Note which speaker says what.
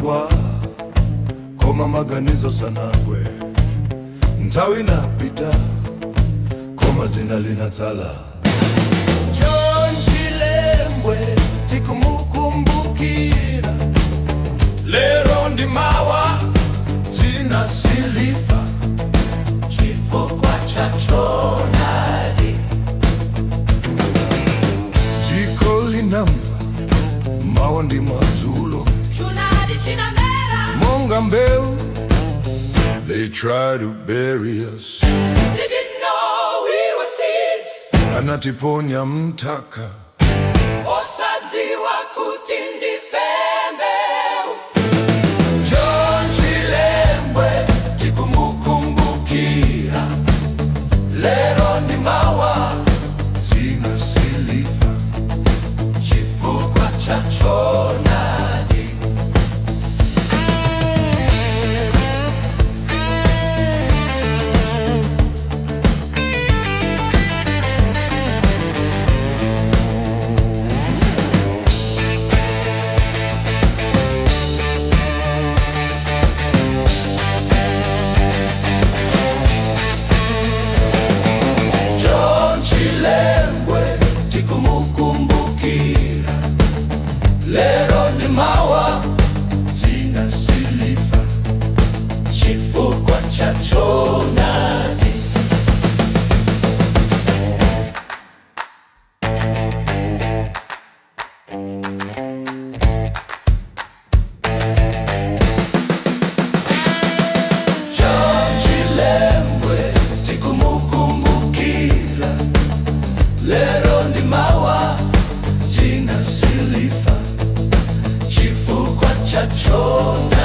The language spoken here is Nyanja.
Speaker 1: kwa koma maganizo sanagwe ntawi napita koma zina linatsala. John Chilembwe tikumukumbukira lero ndi mawa dzina Silifa chifukwa cha chonadi. Dziko linamva mawa ndi madzulo chonadi chinamera monga mbeu. They try to bury us. They didn't know we were seeds. Anatiponya mtaka osadziwa kuti ndife mbeu. John Chilembwe tikumukumbukira lero ndi mawa dzina Silifa chifukwa cha chonadi. Lero ndi mawa dzina Silifa chifukwa cha chonadi. John Chilembwe tikumukumbukira lero ndi mawa dzina Silifa chifukwa cha chonadi.